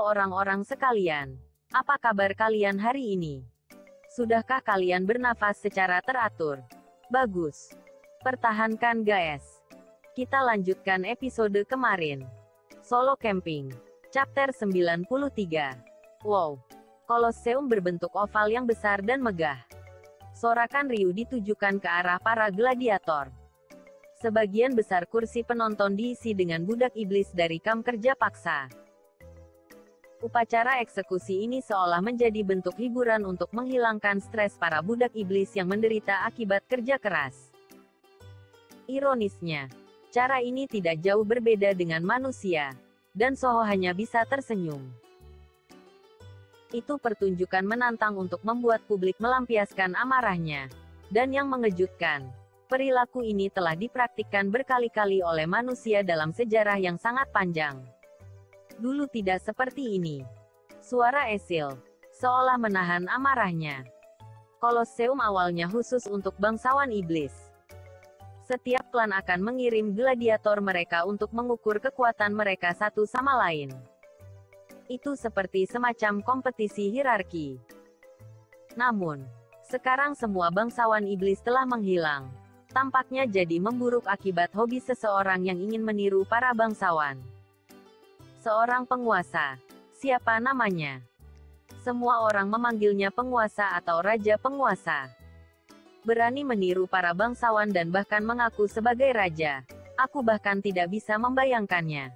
orang-orang sekalian. Apa kabar kalian hari ini? Sudahkah kalian bernafas secara teratur? Bagus. Pertahankan guys. Kita lanjutkan episode kemarin. Solo Camping. Chapter 93. Wow. Kolosseum berbentuk oval yang besar dan megah. Sorakan riuh ditujukan ke arah para gladiator. Sebagian besar kursi penonton diisi dengan budak iblis dari kamp kerja paksa. Upacara eksekusi ini seolah menjadi bentuk hiburan untuk menghilangkan stres para budak iblis yang menderita akibat kerja keras. Ironisnya, cara ini tidak jauh berbeda dengan manusia, dan Soho hanya bisa tersenyum. Itu pertunjukan menantang untuk membuat publik melampiaskan amarahnya. Dan yang mengejutkan, perilaku ini telah dipraktikkan berkali-kali oleh manusia dalam sejarah yang sangat panjang. Dulu tidak seperti ini. Suara Esil seolah menahan amarahnya. Kolosseum awalnya khusus untuk bangsawan iblis. Setiap klan akan mengirim gladiator mereka untuk mengukur kekuatan mereka satu sama lain. Itu seperti semacam kompetisi hierarki. Namun, sekarang semua bangsawan iblis telah menghilang. Tampaknya jadi memburuk akibat hobi seseorang yang ingin meniru para bangsawan. Seorang penguasa. Siapa namanya? Semua orang memanggilnya penguasa atau raja penguasa. Berani meniru para bangsawan dan bahkan mengaku sebagai raja. Aku bahkan tidak bisa membayangkannya.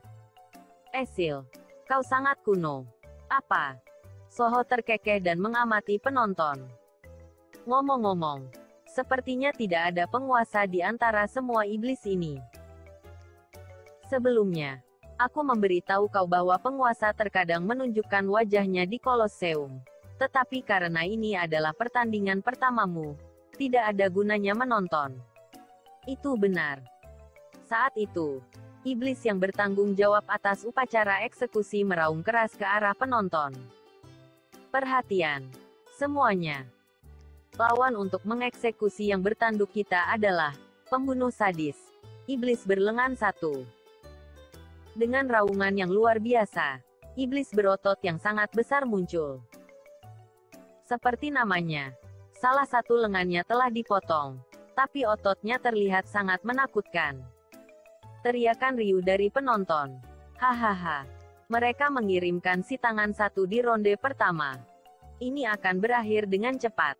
Esil, kau sangat kuno. Apa? Soho terkekeh dan mengamati penonton. Ngomong-ngomong, sepertinya tidak ada penguasa di antara semua iblis ini. Sebelumnya, aku memberitahu kau bahwa penguasa terkadang menunjukkan wajahnya di Kolosseum. Tetapi karena ini adalah pertandingan pertamamu, tidak ada gunanya menonton. Itu benar. Saat itu, iblis yang bertanggung jawab atas upacara eksekusi meraung keras ke arah penonton. Perhatian, semuanya. Lawan untuk mengeksekusi yang bertanduk kita adalah pembunuh sadis, iblis berlengan satu. Dengan raungan yang luar biasa, iblis berotot yang sangat besar muncul. Seperti namanya, salah satu lengannya telah dipotong, tapi ototnya terlihat sangat menakutkan. Teriakan riuh dari penonton. Hahaha. Mereka mengirimkan si tangan satu di ronde pertama. Ini akan berakhir dengan cepat.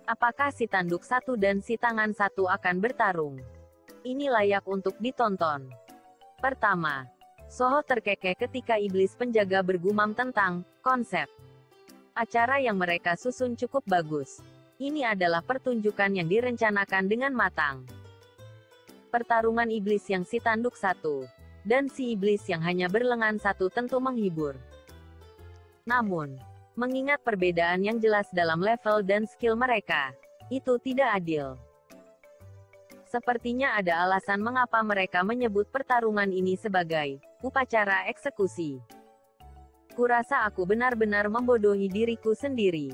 Apakah si tanduk satu dan si tangan satu akan bertarung? Ini layak untuk ditonton. Pertama, Soho terkekeh ketika iblis penjaga bergumam tentang konsep acara yang mereka susun cukup bagus. Ini adalah pertunjukan yang direncanakan dengan matang. Pertarungan iblis yang si tanduk satu dan si iblis yang hanya berlengan satu tentu menghibur. Namun, mengingat perbedaan yang jelas dalam level dan skill mereka, itu tidak adil. Sepertinya ada alasan mengapa mereka menyebut pertarungan ini sebagai upacara eksekusi. Kurasa aku benar-benar membodohi diriku sendiri.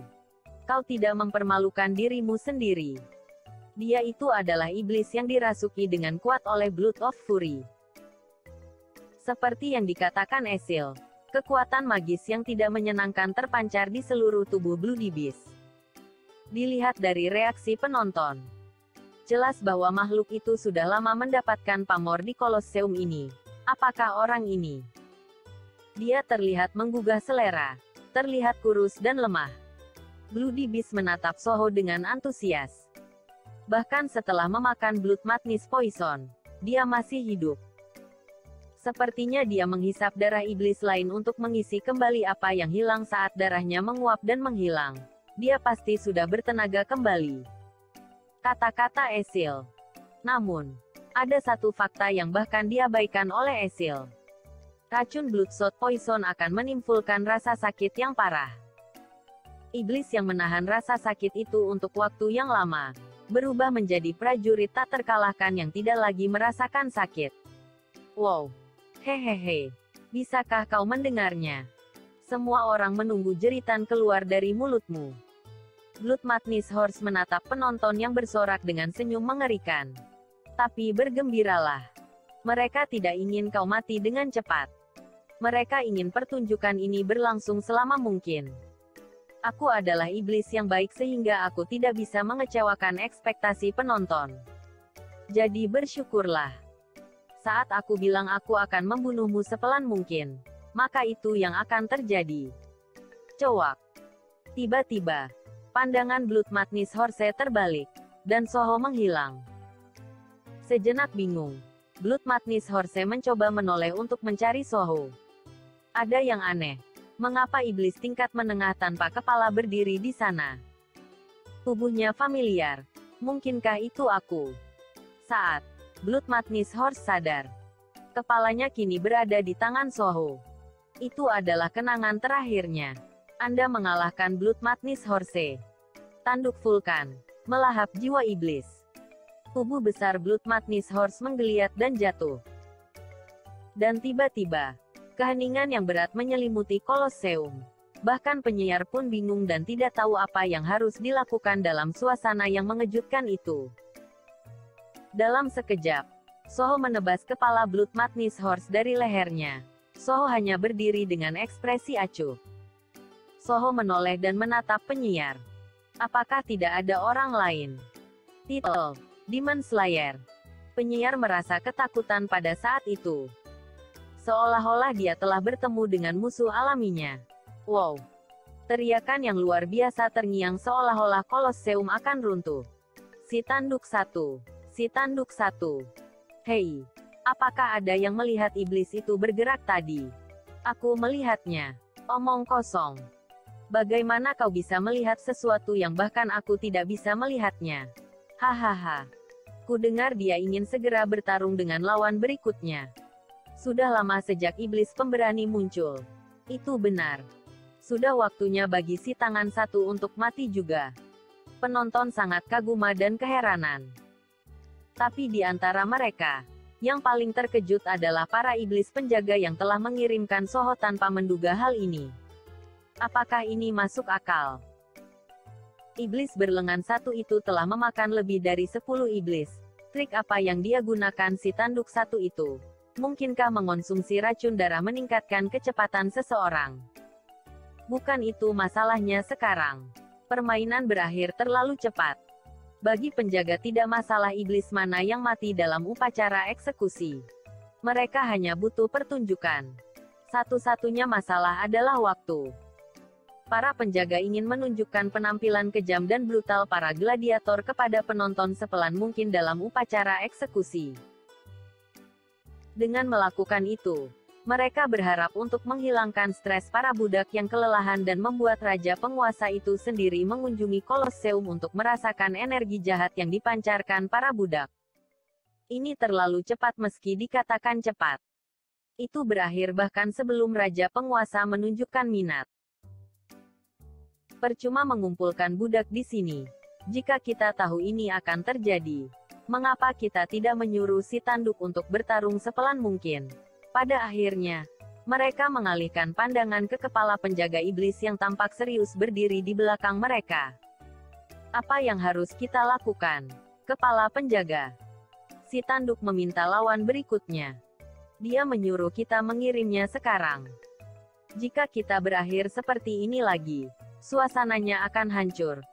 Kau tidak mempermalukan dirimu sendiri. Dia itu adalah iblis yang dirasuki dengan kuat oleh Blood of Fury. Seperti yang dikatakan Esil, kekuatan magis yang tidak menyenangkan terpancar di seluruh tubuh Bloody Beast. Dilihat dari reaksi penonton, jelas bahwa makhluk itu sudah lama mendapatkan pamor di Kolosseum ini. Apakah orang ini? Dia terlihat menggugah selera, terlihat kurus dan lemah. Bloody Beast menatap Soho dengan antusias. Bahkan setelah memakan Blood Madness Poison, dia masih hidup. Sepertinya dia menghisap darah iblis lain untuk mengisi kembali apa yang hilang saat darahnya menguap dan menghilang. Dia pasti sudah bertenaga kembali. Kata-kata Esil. Namun, ada satu fakta yang bahkan diabaikan oleh Esil. Racun Bloodshot Poison akan menimbulkan rasa sakit yang parah. Iblis yang menahan rasa sakit itu untuk waktu yang lama, berubah menjadi prajurit tak terkalahkan yang tidak lagi merasakan sakit. Wow. Hehehe. Bisakah kau mendengarnya? Semua orang menunggu jeritan keluar dari mulutmu. Blood Madness Horse menatap penonton yang bersorak dengan senyum mengerikan. Tapi bergembiralah. Mereka tidak ingin kau mati dengan cepat. Mereka ingin pertunjukan ini berlangsung selama mungkin. Aku adalah iblis yang baik sehingga aku tidak bisa mengecewakan ekspektasi penonton. Jadi bersyukurlah. Saat aku bilang aku akan membunuhmu sepelan mungkin, maka itu yang akan terjadi. Cowok. Tiba-tiba, pandangan Blood Madness Horse terbalik, dan Soho menghilang. Sejenak bingung, Blood Madness Horse mencoba menoleh untuk mencari Soho. Ada yang aneh. Mengapa iblis tingkat menengah tanpa kepala berdiri di sana? Tubuhnya familiar. Mungkinkah itu aku? Saat Blood Madness Horse sadar, kepalanya kini berada di tangan Soho. Itu adalah kenangan terakhirnya. Anda mengalahkan Blood Madness Horse. Tanduk vulkan melahap jiwa iblis. Tubuh besar Blood Madness Horse menggeliat dan jatuh. Dan tiba-tiba, keheningan yang berat menyelimuti Kolosseum. Bahkan penyiar pun bingung dan tidak tahu apa yang harus dilakukan dalam suasana yang mengejutkan itu. Dalam sekejap, Soho menebas kepala Blood Madness Horse dari lehernya. Soho hanya berdiri dengan ekspresi acuh. Soho menoleh dan menatap penyiar. Apakah tidak ada orang lain? Titel: Demon Slayer. Penyiar merasa ketakutan pada saat itu. Seolah-olah dia telah bertemu dengan musuh alaminya. Wow! Teriakan yang luar biasa terngiang seolah-olah Kolosseum akan runtuh. Si tanduk satu. Si tanduk satu. Hei! Apakah ada yang melihat iblis itu bergerak tadi? Aku melihatnya. Omong kosong. Bagaimana kau bisa melihat sesuatu yang bahkan aku tidak bisa melihatnya? Hahaha. Ku dengar dia ingin segera bertarung dengan lawan berikutnya. Sudah lama sejak iblis pemberani muncul. Itu benar. Sudah waktunya bagi si tangan satu untuk mati juga. Penonton sangat kagum dan keheranan. Tapi di antara mereka, yang paling terkejut adalah para iblis penjaga yang telah mengirimkan Soho tanpa menduga hal ini. Apakah ini masuk akal? Iblis berlengan satu itu telah memakan lebih dari 10 iblis. Trik apa yang dia gunakan si tanduk satu itu? Mungkinkah mengonsumsi racun darah meningkatkan kecepatan seseorang? Bukan itu masalahnya sekarang. Permainan berakhir terlalu cepat. Bagi penjaga tidak masalah iblis mana yang mati dalam upacara eksekusi. Mereka hanya butuh pertunjukan. Satu-satunya masalah adalah waktu. Para penjaga ingin menunjukkan penampilan kejam dan brutal para gladiator kepada penonton sepelan mungkin dalam upacara eksekusi. Dengan melakukan itu, mereka berharap untuk menghilangkan stres para budak yang kelelahan dan membuat raja penguasa itu sendiri mengunjungi Kolosseum untuk merasakan energi jahat yang dipancarkan para budak. Ini terlalu cepat meski dikatakan cepat. Itu berakhir bahkan sebelum raja penguasa menunjukkan minat. Percuma mengumpulkan budak di sini. Jika kita tahu ini akan terjadi, mengapa kita tidak menyuruh si tanduk untuk bertarung sepelan mungkin? Pada akhirnya, mereka mengalihkan pandangan ke kepala penjaga iblis yang tampak serius berdiri di belakang mereka. Apa yang harus kita lakukan? Kepala penjaga. Si tanduk meminta lawan berikutnya. Dia menyuruh kita mengirimnya sekarang. Jika kita berakhir seperti ini lagi, suasananya akan hancur.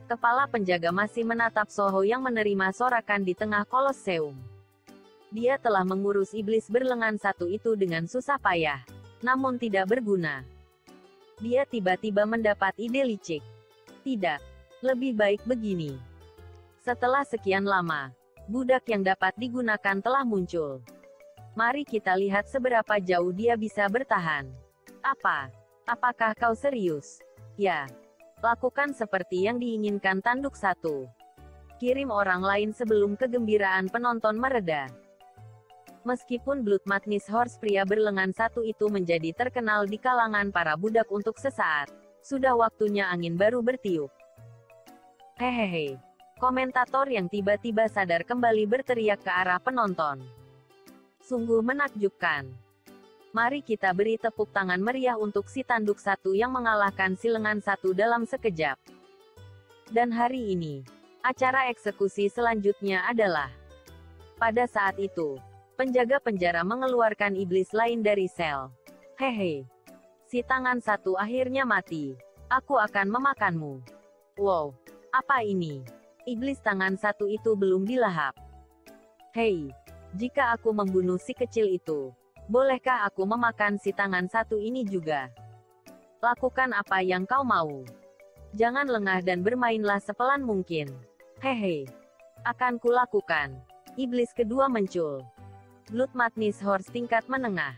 Kepala penjaga masih menatap Soho yang menerima sorakan di tengah Kolosseum. Dia telah mengurus iblis berlengan satu itu dengan susah payah, namun tidak berguna. Dia tiba-tiba mendapat ide licik. Tidak, lebih baik begini. Setelah sekian lama, budak yang dapat digunakan telah muncul. Mari kita lihat seberapa jauh dia bisa bertahan. Apakah kau serius? Ya. Lakukan seperti yang diinginkan tanduk satu. Kirim orang lain sebelum kegembiraan penonton mereda. Meskipun Blood Madness Horse pria berlengan satu itu menjadi terkenal di kalangan para budak untuk sesaat, sudah waktunya angin baru bertiup. Hehehe. Komentator yang tiba-tiba sadar kembali berteriak ke arah penonton. Sungguh menakjubkan. Mari kita beri tepuk tangan meriah untuk si tanduk satu yang mengalahkan si lengan satu dalam sekejap. Dan hari ini, acara eksekusi selanjutnya adalah. Pada saat itu, Penjaga penjara mengeluarkan iblis lain dari sel. Hehe. Si tangan satu akhirnya mati. Aku akan memakanmu. Wow. Apa ini? Iblis tangan satu itu belum dilahap. Hei. Jika aku membunuh si kecil itu, bolehkah aku memakan si tangan satu ini juga? Lakukan apa yang kau mau. Jangan lengah dan bermainlah sepelan mungkin. Hehe. Akan kulakukan. Iblis kedua muncul. Blood Madness Horse tingkat menengah.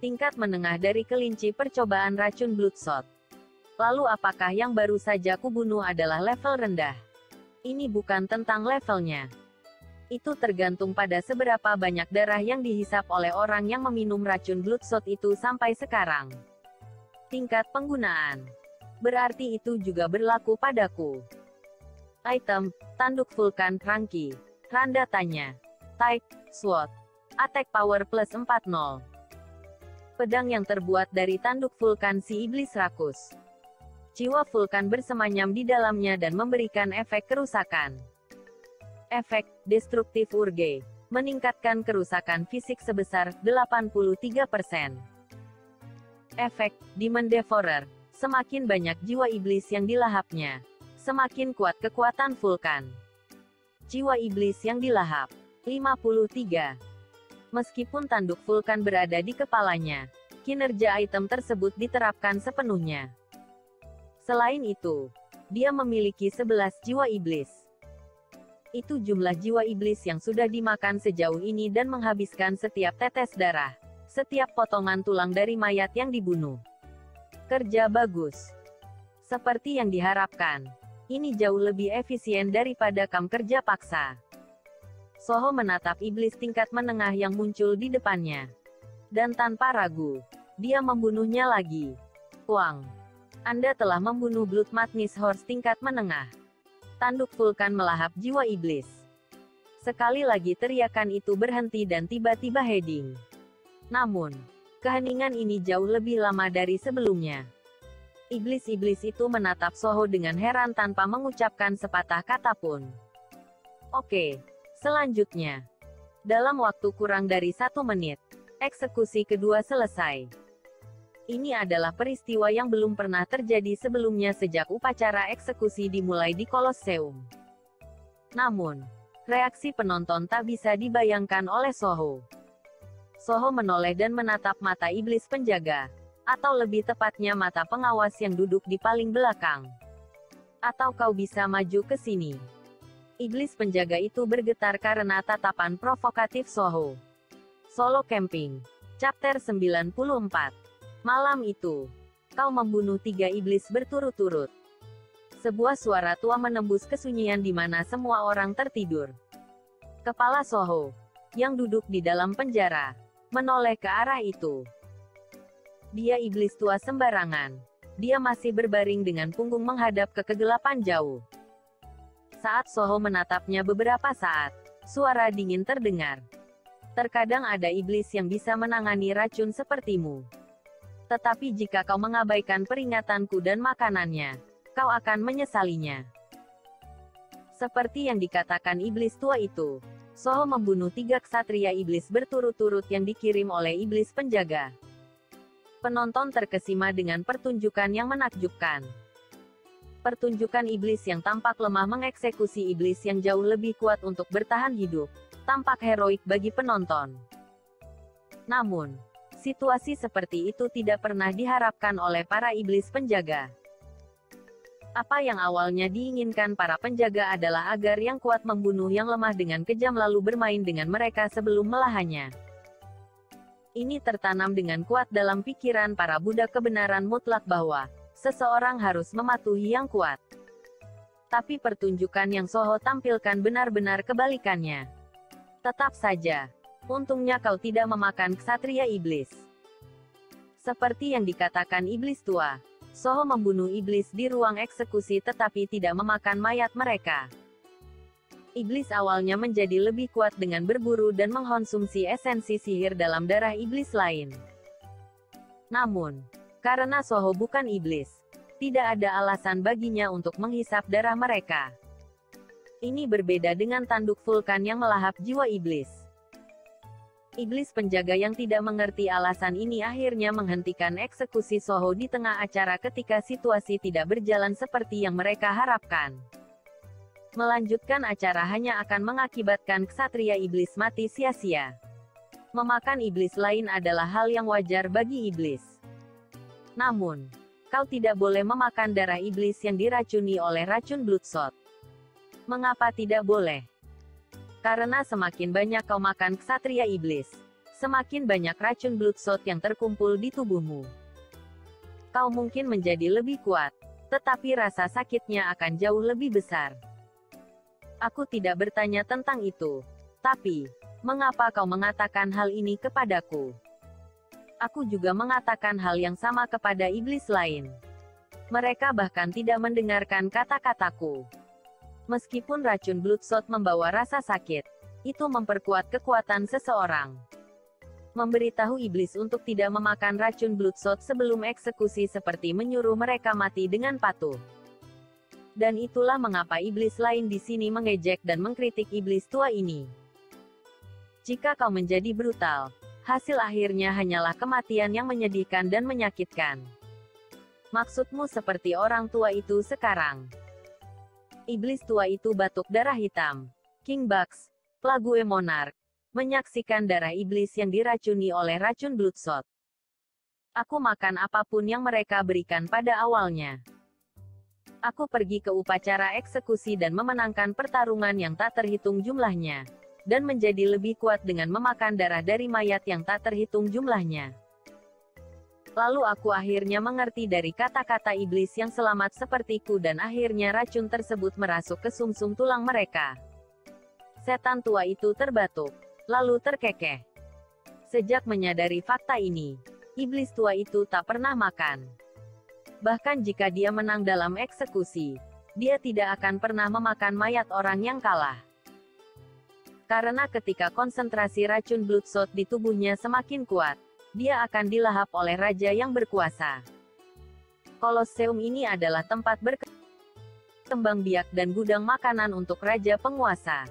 Tingkat menengah dari kelinci percobaan racun Bloodshot. Lalu apakah yang baru saja kubunuh adalah level rendah? Ini bukan tentang levelnya. Itu tergantung pada seberapa banyak darah yang dihisap oleh orang yang meminum racun Bloodshot itu sampai sekarang. Tingkat penggunaan. Berarti itu juga berlaku padaku. Item, tanduk vulkan Cranky. Randa tanya. Type, SWOT. Attack power plus 40. Pedang yang terbuat dari tanduk vulkan si iblis rakus. Jiwa vulkan bersemayam di dalamnya dan memberikan efek kerusakan. Efek, destruktif urge. Meningkatkan kerusakan fisik sebesar 83%. Efek, Demon Devourer. Semakin banyak jiwa iblis yang dilahapnya, semakin kuat kekuatan vulkan. Jiwa iblis yang dilahap. 53. Meskipun tanduk vulkan berada di kepalanya, kinerja item tersebut diterapkan sepenuhnya. Selain itu, dia memiliki 11 jiwa iblis. Itu jumlah jiwa iblis yang sudah dimakan sejauh ini dan menghabiskan setiap tetes darah, setiap potongan tulang dari mayat yang dibunuh. Kerja bagus. Seperti yang diharapkan. Ini jauh lebih efisien daripada kam kerja paksa. Soho menatap iblis tingkat menengah yang muncul di depannya. Dan tanpa ragu, dia membunuhnya lagi. Wang. Anda telah membunuh Blood Madness Horse tingkat menengah. Tanduk vulkan melahap jiwa iblis. Sekali lagi teriakan itu berhenti dan tiba-tiba heading. Namun, keheningan ini jauh lebih lama dari sebelumnya. Iblis-iblis itu menatap Soho dengan heran tanpa mengucapkan sepatah kata pun. Oke, selanjutnya. Dalam waktu kurang dari 1 menit, eksekusi kedua selesai. Ini adalah peristiwa yang belum pernah terjadi sebelumnya sejak upacara eksekusi dimulai di Kolosseum. Namun, reaksi penonton tak bisa dibayangkan oleh Soho. Soho menoleh dan menatap mata iblis penjaga, atau lebih tepatnya mata pengawas yang duduk di paling belakang. Atau kau bisa maju ke sini. Iblis penjaga itu bergetar karena tatapan provokatif Soho. Solo Camping. Chapter 94. Malam itu, kau membunuh 3 iblis berturut-turut. Sebuah suara tua menembus kesunyian di mana semua orang tertidur. Kepala Soho, yang duduk di dalam penjara, menoleh ke arah itu. Dia iblis tua sembarangan. Dia masih berbaring dengan punggung menghadap ke kegelapan jauh. Saat Soho menatapnya beberapa saat, suara dingin terdengar. Terkadang ada iblis yang bisa menangani racun sepertimu. Tetapi jika kau mengabaikan peringatanku dan makanannya, kau akan menyesalinya. Seperti yang dikatakan iblis tua itu, Soho membunuh 3 ksatria iblis berturut-turut yang dikirim oleh iblis penjaga. Penonton terkesima dengan pertunjukan yang menakjubkan. Pertunjukan iblis yang tampak lemah mengeksekusi iblis yang jauh lebih kuat untuk bertahan hidup, tampak heroik bagi penonton. Namun, situasi seperti itu tidak pernah diharapkan oleh para iblis penjaga. Apa yang awalnya diinginkan para penjaga adalah agar yang kuat membunuh yang lemah dengan kejam lalu bermain dengan mereka sebelum melahannya. Ini tertanam dengan kuat dalam pikiran para budak kebenaran mutlak bahwa seseorang harus mematuhi yang kuat. Tapi pertunjukan yang Soho tampilkan benar-benar kebalikannya. Tetap saja, untungnya kau tidak memakan ksatria iblis. Seperti yang dikatakan iblis tua, Soho membunuh iblis di ruang eksekusi tetapi tidak memakan mayat mereka. Iblis awalnya menjadi lebih kuat dengan berburu dan mengkonsumsi esensi sihir dalam darah iblis lain. Namun, karena Soho bukan iblis, tidak ada alasan baginya untuk menghisap darah mereka. Ini berbeda dengan tanduk vulkan yang melahap jiwa iblis. Iblis penjaga yang tidak mengerti alasan ini akhirnya menghentikan eksekusi Soho di tengah acara ketika situasi tidak berjalan seperti yang mereka harapkan. Melanjutkan acara hanya akan mengakibatkan ksatria iblis mati sia-sia. Memakan iblis lain adalah hal yang wajar bagi iblis. Namun, kau tidak boleh memakan darah iblis yang diracuni oleh racun Bloodshot. Mengapa tidak boleh? Karena semakin banyak kau makan ksatria iblis, semakin banyak racun Bloodshot yang terkumpul di tubuhmu. Kau mungkin menjadi lebih kuat, tetapi rasa sakitnya akan jauh lebih besar. Aku tidak bertanya tentang itu. Tapi, mengapa kau mengatakan hal ini kepadaku? Aku juga mengatakan hal yang sama kepada iblis lain. Mereka bahkan tidak mendengarkan kata-kataku. Meskipun racun Bloodshot membawa rasa sakit, itu memperkuat kekuatan seseorang. Memberitahu iblis untuk tidak memakan racun Bloodshot sebelum eksekusi seperti menyuruh mereka mati dengan patuh. Dan itulah mengapa iblis lain di sini mengejek dan mengkritik iblis tua ini. Jika kau menjadi brutal, hasil akhirnya hanyalah kematian yang menyedihkan dan menyakitkan. Maksudmu seperti orang tua itu sekarang. Iblis tua itu batuk darah hitam. King Bugs, Plague Monarch, menyaksikan darah iblis yang diracuni oleh racun Bloodshot. Aku makan apapun yang mereka berikan pada awalnya. Aku pergi ke upacara eksekusi dan memenangkan pertarungan yang tak terhitung jumlahnya, dan menjadi lebih kuat dengan memakan darah dari mayat yang tak terhitung jumlahnya. Lalu aku akhirnya mengerti dari kata-kata iblis yang selamat sepertiku dan akhirnya racun tersebut merasuk ke sumsum tulang mereka. Setan tua itu terbatuk, lalu terkekeh. Sejak menyadari fakta ini, iblis tua itu tak pernah makan. Bahkan jika dia menang dalam eksekusi, dia tidak akan pernah memakan mayat orang yang kalah. Karena ketika konsentrasi racun Bloodshot di tubuhnya semakin kuat, dia akan dilahap oleh raja yang berkuasa. Kolosseum ini adalah tempat berkembang biak dan gudang makanan untuk raja penguasa.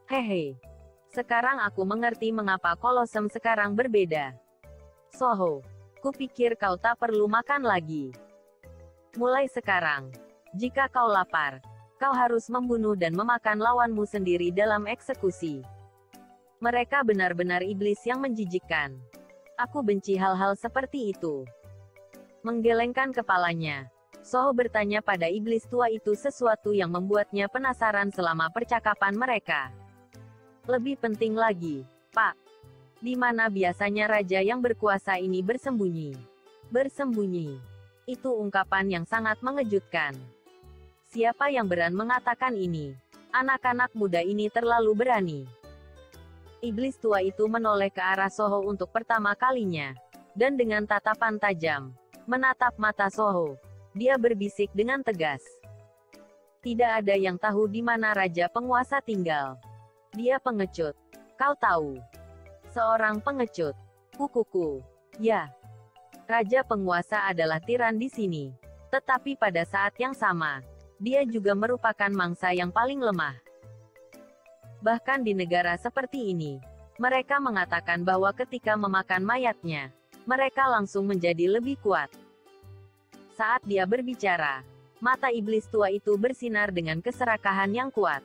Hehe. Sekarang aku mengerti mengapa Kolosseum sekarang berbeda. Soho, kupikir kau tak perlu makan lagi. Mulai sekarang, jika kau lapar, kau harus membunuh dan memakan lawanmu sendiri dalam eksekusi. Mereka benar-benar iblis yang menjijikkan. Aku benci hal-hal seperti itu. Menggelengkan kepalanya, Soho bertanya pada iblis tua itu sesuatu yang membuatnya penasaran selama percakapan mereka. Lebih penting lagi, Pak, di mana biasanya raja yang berkuasa ini bersembunyi? Bersembunyi. Itu ungkapan yang sangat mengejutkan. Siapa yang berani mengatakan ini? Anak-anak muda ini terlalu berani. Iblis tua itu menoleh ke arah Soho untuk pertama kalinya, dan dengan tatapan tajam, menatap mata Soho, dia berbisik dengan tegas. Tidak ada yang tahu di mana raja penguasa tinggal. Dia pengecut. Kau tahu. Seorang pengecut. Kukuku. Ya. Raja penguasa adalah tiran di sini. Tetapi pada saat yang sama, dia juga merupakan mangsa yang paling lemah. Bahkan di negara seperti ini, mereka mengatakan bahwa ketika memakan mayatnya, mereka langsung menjadi lebih kuat. Saat dia berbicara, mata iblis tua itu bersinar dengan keserakahan yang kuat.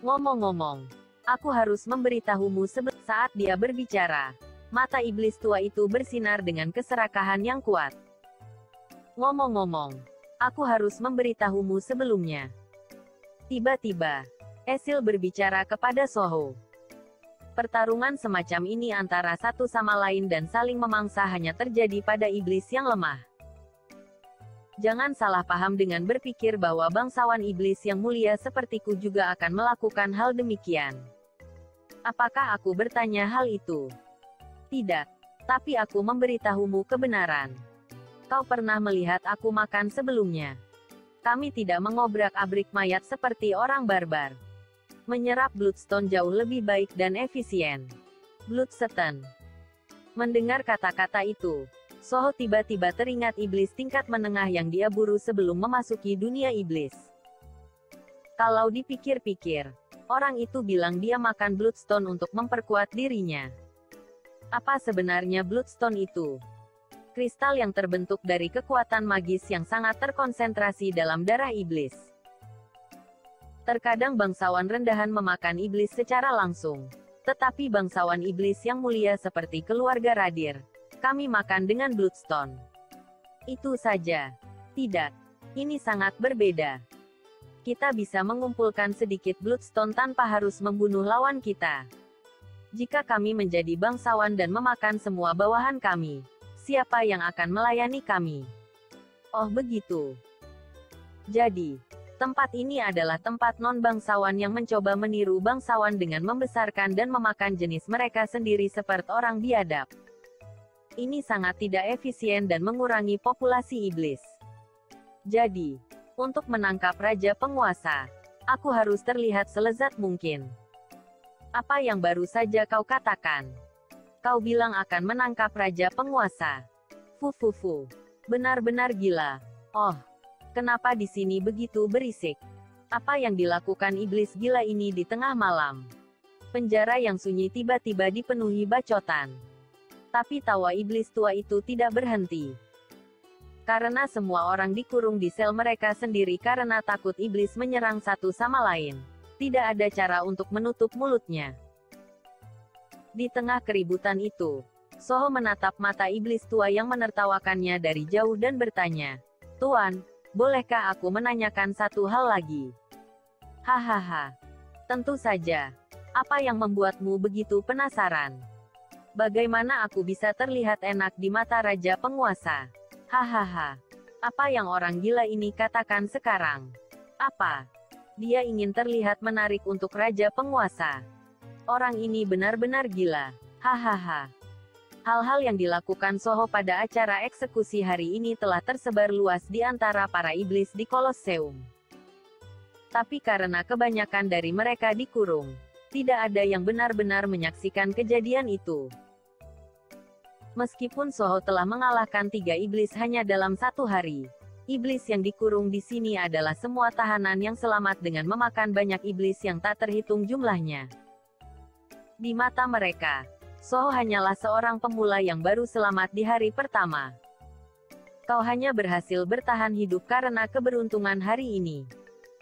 Ngomong-ngomong, aku harus memberitahumu saat dia berbicara, mata iblis tua itu bersinar dengan keserakahan yang kuat. Ngomong-ngomong, aku harus memberitahumu sebelumnya. Tiba-tiba, Esil berbicara kepada Soho. Pertarungan semacam ini antara satu sama lain dan saling memangsa hanya terjadi pada iblis yang lemah. Jangan salah paham dengan berpikir bahwa bangsawan iblis yang mulia sepertiku juga akan melakukan hal demikian. Apakah aku bertanya hal itu? Tidak. Tapi aku memberitahumu kebenaran. Kau pernah melihat aku makan sebelumnya. Kami tidak mengobrak-abrik mayat seperti orang barbar. Menyerap Bloodstone jauh lebih baik dan efisien. Bloodstone. Mendengar kata-kata itu, Soho tiba-tiba teringat iblis tingkat menengah yang dia buru sebelum memasuki dunia iblis. Kalau dipikir-pikir, orang itu bilang dia makan Bloodstone untuk memperkuat dirinya. Apa sebenarnya Bloodstone itu? Kristal yang terbentuk dari kekuatan magis yang sangat terkonsentrasi dalam darah iblis. Terkadang bangsawan rendahan memakan iblis secara langsung. Tetapi bangsawan iblis yang mulia seperti keluarga Radir, kami makan dengan Bloodstone. Itu saja. Tidak. Ini sangat berbeda. Kita bisa mengumpulkan sedikit Bloodstone tanpa harus membunuh lawan kita. Jika kami menjadi bangsawan dan memakan semua bawahan kami, siapa yang akan melayani kami? Oh begitu. Jadi, tempat ini adalah tempat non-bangsawan yang mencoba meniru bangsawan dengan membesarkan dan memakan jenis mereka sendiri seperti orang biadab. Ini sangat tidak efisien dan mengurangi populasi iblis. Jadi, untuk menangkap Raja Penguasa, aku harus terlihat selezat mungkin. Apa yang baru saja kau katakan? Kau bilang akan menangkap Raja Penguasa. Fufufu. Benar-benar gila. Oh, kenapa di sini begitu berisik? Apa yang dilakukan iblis gila ini di tengah malam? Penjara yang sunyi tiba-tiba dipenuhi bacotan. Tapi tawa iblis tua itu tidak berhenti. Karena semua orang dikurung di sel mereka sendiri karena takut iblis menyerang satu sama lain. Tidak ada cara untuk menutup mulutnya. Di tengah keributan itu, Soho menatap mata iblis tua yang menertawakannya dari jauh dan bertanya, "Tuan, bolehkah aku menanyakan satu hal lagi?" Hahaha. Tentu saja. Apa yang membuatmu begitu penasaran? Bagaimana aku bisa terlihat enak di mata Raja Penguasa? Hahaha. Apa yang orang gila ini katakan sekarang? Apa? Dia ingin terlihat menarik untuk Raja Penguasa. Orang ini benar-benar gila. Hahaha. Hal-hal yang dilakukan Soho pada acara eksekusi hari ini telah tersebar luas di antara para iblis di Kolosseum. Tapi karena kebanyakan dari mereka dikurung, tidak ada yang benar-benar menyaksikan kejadian itu. Meskipun Soho telah mengalahkan 3 iblis hanya dalam 1 hari, iblis yang dikurung di sini adalah semua tahanan yang selamat dengan memakan banyak iblis yang tak terhitung jumlahnya. Di mata mereka, Soho hanyalah seorang pemula yang baru selamat di hari pertama. Kau hanya berhasil bertahan hidup karena keberuntungan hari ini.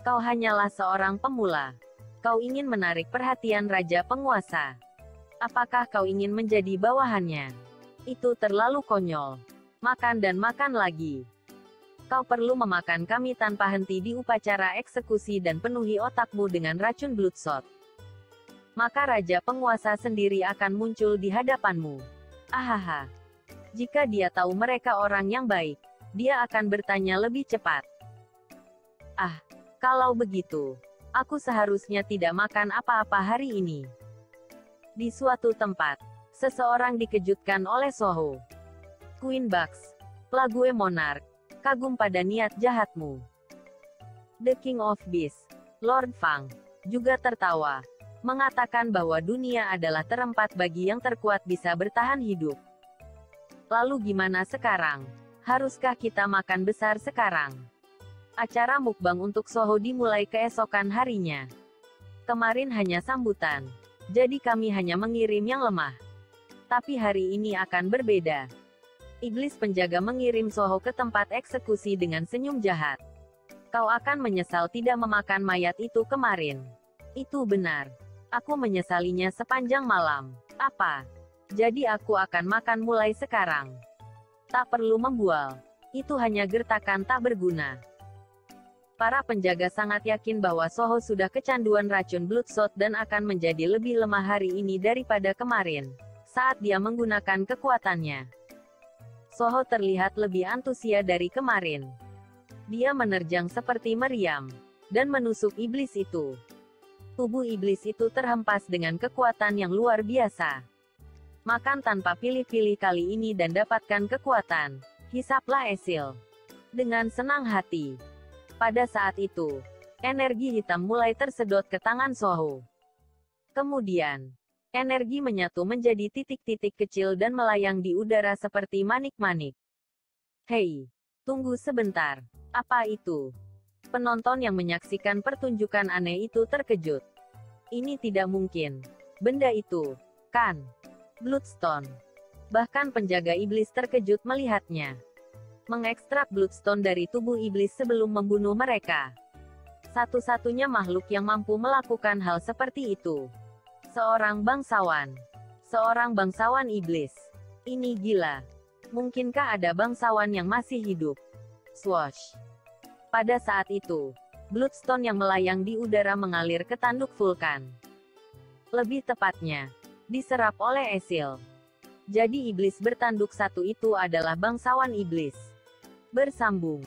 Kau hanyalah seorang pemula. Kau ingin menarik perhatian Raja Penguasa. Apakah kau ingin menjadi bawahannya? Itu terlalu konyol. Makan dan makan lagi. Kau perlu memakan kami tanpa henti di upacara eksekusi dan penuhi otakmu dengan racun Bloodshot. Maka Raja Penguasa sendiri akan muncul di hadapanmu. Ahaha. Jika dia tahu mereka orang yang baik, dia akan bertanya lebih cepat. Ah, kalau begitu, aku seharusnya tidak makan apa-apa hari ini. Di suatu tempat, seseorang dikejutkan oleh Soho. Queen Bugs, Plague Monarch, kagum pada niat jahatmu. The King of Beasts, Lord Fang, juga tertawa, mengatakan bahwa dunia adalah tempat bagi yang terkuat bisa bertahan hidup. Lalu gimana sekarang? Haruskah kita makan besar sekarang? Acara mukbang untuk Soho dimulai keesokan harinya. Kemarin hanya sambutan, jadi kami hanya mengirim yang lemah. Tapi hari ini akan berbeda. Iblis penjaga mengirim Soho ke tempat eksekusi dengan senyum jahat. Kau akan menyesal tidak memakan mayat itu kemarin. Itu benar. Aku menyesalinya sepanjang malam. Apa? Jadi aku akan makan mulai sekarang. Tak perlu membual. Itu hanya gertakan tak berguna. Para penjaga sangat yakin bahwa Soho sudah kecanduan racun Bloodshot dan akan menjadi lebih lemah hari ini daripada kemarin, saat dia menggunakan kekuatannya. Soho terlihat lebih antusias dari kemarin. Dia menerjang seperti meriam, dan menusuk iblis itu. Tubuh iblis itu terhempas dengan kekuatan yang luar biasa. Makan tanpa pilih-pilih kali ini dan dapatkan kekuatan. Hisaplah Esil. Dengan senang hati. Pada saat itu, energi hitam mulai tersedot ke tangan Soho. Kemudian, energi menyatu menjadi titik-titik kecil dan melayang di udara seperti manik-manik. Hei, tunggu sebentar. Apa itu? Penonton yang menyaksikan pertunjukan aneh itu terkejut. Ini tidak mungkin. Benda itu, kan? Bloodstone. Bahkan penjaga iblis terkejut melihatnya. Mengekstrak Bloodstone dari tubuh iblis sebelum membunuh mereka. Satu-satunya makhluk yang mampu melakukan hal seperti itu. Seorang bangsawan. Seorang bangsawan iblis. Ini gila. Mungkinkah ada bangsawan yang masih hidup? Swoosh. Pada saat itu, Bloodstone yang melayang di udara mengalir ke tanduk vulkan. Lebih tepatnya, diserap oleh Esil. Jadi iblis bertanduk satu itu adalah bangsawan iblis. Bersambung.